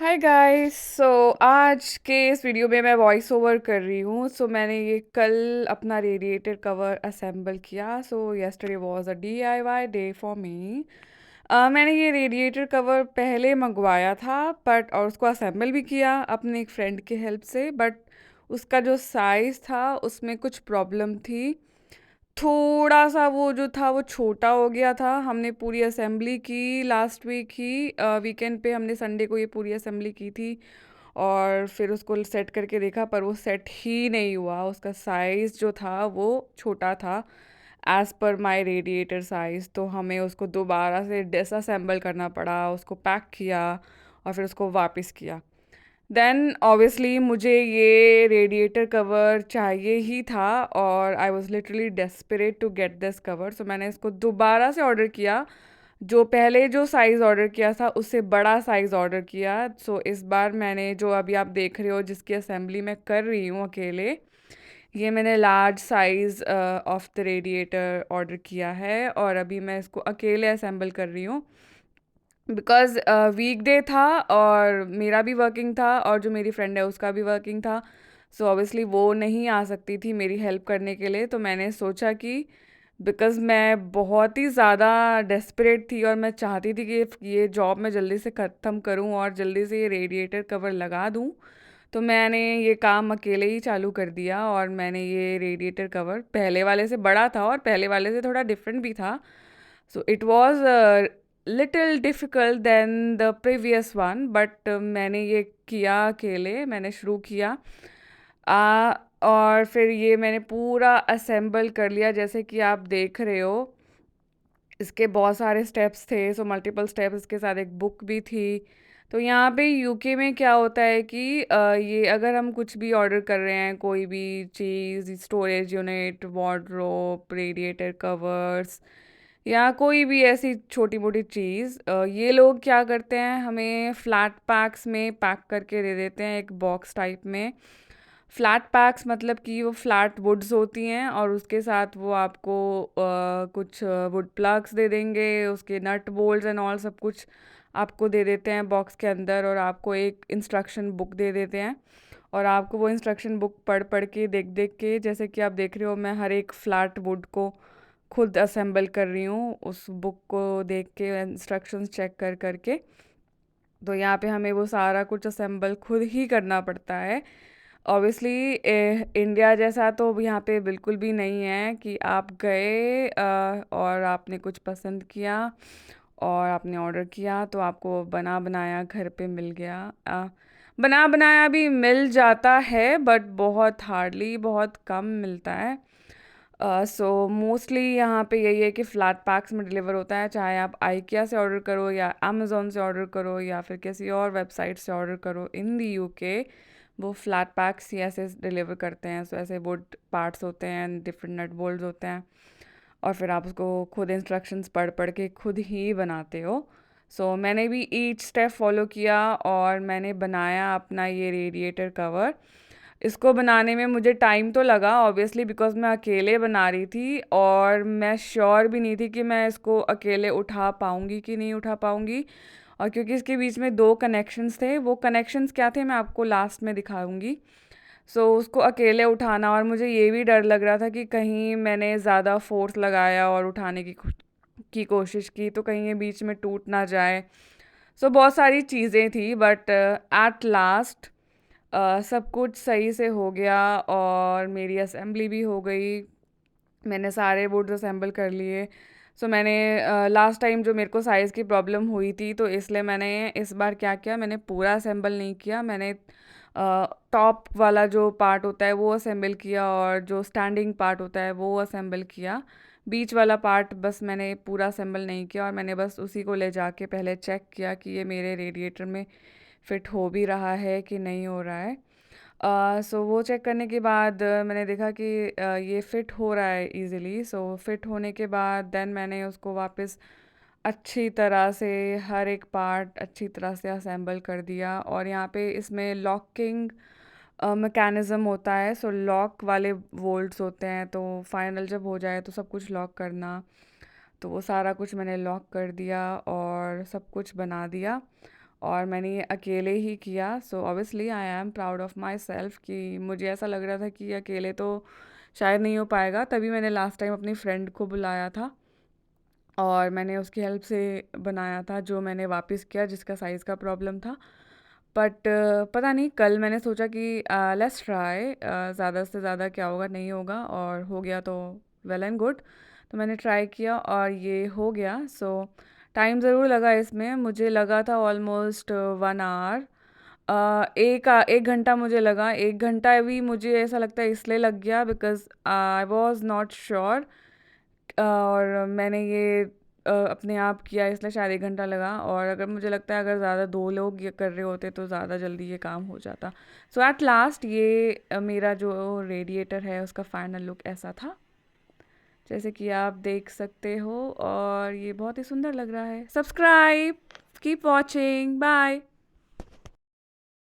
Hi guys. आज के इस वीडियो में मैं वॉइस ओवर कर रही हूँ। मैंने ये कल अपना रेडिएटर कवर असेंबल किया। Yesterday was a DIY day for me. मैंने ये रेडिएटर कवर पहले मंगवाया था बट और उसको असेंबल भी किया अपने एक फ्रेंड की हेल्प से, बट उसका जो साइज़ था उसमें कुछ प्रॉब्लम थी। थोड़ा सा वो जो था वो छोटा हो गया था। हमने पूरी असेंबली की लास्ट वीक ही, वीकेंड पे हमने संडे को ये पूरी असेंबली की थी और फिर उसको सेट करके देखा पर वो सेट ही नहीं हुआ। उसका साइज़ जो था वो छोटा था एज़ पर माई रेडिएटर साइज़। तो हमें उसको दोबारा से डिसअसेंबल करना पड़ा, उसको पैक किया और फिर उसको वापस किया। देन ऑब्वियसली मुझे ये रेडिएटर कवर चाहिए ही था और I was literally desperate to get this cover. मैंने इसको दोबारा से ऑर्डर किया। जो पहले जो साइज़ ऑर्डर किया था उससे बड़ा साइज़ ऑर्डर किया। इस बार मैंने जो अभी आप देख रहे हो जिसकी असेंबली मैं कर रही हूँ अकेले, ये मैंने large size of the radiator order किया है और अभी मैं इसको अकेले असेंबल कर रही हूँ। बिकॉज़ वीकडे था और मेरा भी वर्किंग था और जो मेरी फ्रेंड है उसका भी वर्किंग था। ऑब्वियसली वो नहीं आ सकती थी मेरी हेल्प करने के लिए। तो मैंने सोचा कि बिकॉज़ मैं बहुत ही ज़्यादा डेस्परेट थी और मैं चाहती थी कि ये जॉब मैं जल्दी से ख़त्म करूं और जल्दी से ये रेडिएटर कवर लगा दूं, तो मैंने ये काम अकेले ही चालू कर दिया और मैंने ये रेडिएटर कवर पहले वाले से बड़ा था और पहले वाले से थोड़ा डिफरेंट भी था। It was little difficult then the previous one, but मैंने ये किया अकेले, मैंने शुरू किया आ, और फिर ये मैंने पूरा असेंबल कर लिया जैसे कि आप देख रहे हो। इसके बहुत सारे स्टेप्स थे, मल्टीपल स्टेप्स, इसके साथ एक बुक भी थी। तो यहाँ पे यूके में क्या होता है कि ये अगर हम कुछ भी ऑर्डर कर रहे हैं, कोई भी चीज़, storage unit, wardrobe, radiator covers या कोई भी ऐसी छोटी मोटी चीज़, ये लोग क्या करते हैं, हमें फ्लैट पैक्स में पैक करके दे देते हैं, एक बॉक्स टाइप में। फ्लैट पैक्स मतलब कि वो फ्लैट वुड्स होती हैं और उसके साथ वो आपको कुछ वुड प्लग्स दे देंगे, उसके नट बोल्ट्स एंड ऑल सब कुछ आपको दे देते हैं बॉक्स के अंदर और आपको एक इंस्ट्रक्शन बुक दे देते हैं और आपको वो इंस्ट्रक्शन बुक पढ़ पढ़ के देख देख के, जैसे कि आप देख रहे हो मैं हर एक फ्लैट वुड को खुद असेंबल कर रही हूँ उस बुक को देख के, इंस्ट्रक्शंस चेक कर करके। तो यहाँ पे हमें वो सारा कुछ असेंबल खुद ही करना पड़ता है। ऑब्वियसली इंडिया जैसा तो यहाँ पे बिल्कुल भी नहीं है कि आप गए और आपने कुछ पसंद किया और आपने ऑर्डर किया तो आपको बना बनाया घर पे मिल गया। बना बनाया भी मिल जाता है बट बहुत हार्डली, बहुत कम मिलता है। मोस्टली यहाँ पे यही है कि फ़्लैट पैक्स में डिलीवर होता है, चाहे आप आइकिया से ऑर्डर करो या अमेज़ोन से ऑर्डर करो या फिर किसी और वेबसाइट से ऑर्डर करो इन दी यूके, वो फ्लैट पैक्स ही ऐसे डिलीवर करते हैं। ऐसे वुड पार्ट्स होते हैं, डिफरेंट नट बोल्ट्स होते हैं और फिर आप उसको खुद इंस्ट्रक्शंस पढ़ पढ़ के खुद ही बनाते हो। मैंने भी ईच स्टेप फॉलो किया और मैंने बनाया अपना ये रेडिएटर कवर। इसको बनाने में मुझे टाइम तो लगा ऑब्वियसली, बिकॉज़ मैं अकेले बना रही थी और मैं श्योर भी नहीं थी कि मैं इसको अकेले उठा पाऊँगी कि नहीं उठा पाऊँगी। और क्योंकि इसके बीच में 2 कनेक्शंस थे, वो कनेक्शंस क्या थे मैं आपको लास्ट में दिखाऊँगी। उसको अकेले उठाना, और मुझे ये भी डर लग रहा था कि कहीं मैंने ज़्यादा फ़ोर्स लगाया और उठाने की कोशिश की तो कहीं ये बीच में टूट ना जाए। बहुत सारी चीज़ें थी बट एट लास्ट सब कुछ सही से हो गया और मेरी असेंबली भी हो गई। मैंने सारे वुड्स असेंबल कर लिए। मैंने लास्ट टाइम जो मेरे को साइज़ की प्रॉब्लम हुई थी तो इसलिए मैंने इस बार क्या किया, मैंने पूरा असेंबल नहीं किया। मैंने टॉप वाला जो पार्ट होता है वो असेंबल किया और जो स्टैंडिंग पार्ट होता है वो असेंबल किया। बीच वाला पार्ट बस मैंने पूरा असेंबल नहीं किया और मैंने बस उसी को ले जाके पहले चेक किया कि ये मेरे रेडिएटर में फ़िट हो भी रहा है कि नहीं हो रहा है। वो चेक करने के बाद मैंने देखा कि ये फ़िट हो रहा है इजीली। फ़िट होने के बाद देन मैंने उसको वापस अच्छी तरह से हर एक पार्ट अच्छी तरह से असेंबल कर दिया। और यहाँ पे इसमें लॉकिंग मैकेनिज़्म होता है। लॉक वाले वोल्ट्स होते हैं, तो फाइनल जब हो जाए तो सब कुछ लॉक करना। तो वो सारा कुछ मैंने लॉक कर दिया और सब कुछ बना दिया और मैंने ये अकेले ही किया। So obviously I am proud of my self कि मुझे ऐसा लग रहा था कि अकेले तो शायद नहीं हो पाएगा, तभी मैंने लास्ट टाइम अपनी फ्रेंड को बुलाया था और मैंने उसकी हेल्प से बनाया था, जो मैंने वापस किया जिसका साइज़ का प्रॉब्लम था। बट पता नहीं, कल मैंने सोचा कि लेट्स ट्राई, ज़्यादा से ज़्यादा क्या होगा, नहीं होगा, और हो गया तो वेल एंड गुड। तो मैंने ट्राई किया और ये हो गया। सो टाइम ज़रूर लगा इसमें, मुझे लगा था ऑलमोस्ट 1 आवर। एक घंटा मुझे लगा, 1 घंटा भी मुझे ऐसा लगता है इसलिए लग गया because I was not sure, और मैंने ये अपने आप किया इसलिए शायद 1 घंटा लगा। और अगर मुझे लगता है अगर ज़्यादा 2 लोग ये कर रहे होते तो ज़्यादा जल्दी ये काम हो जाता। सो एट लास्ट ये मेरा जो रेडिएटर है उसका फाइनल लुक ऐसा था, जैसे कि आप देख सकते हो, और ये बहुत ही सुंदर लग रहा है। Subscribe, keep watching, bye.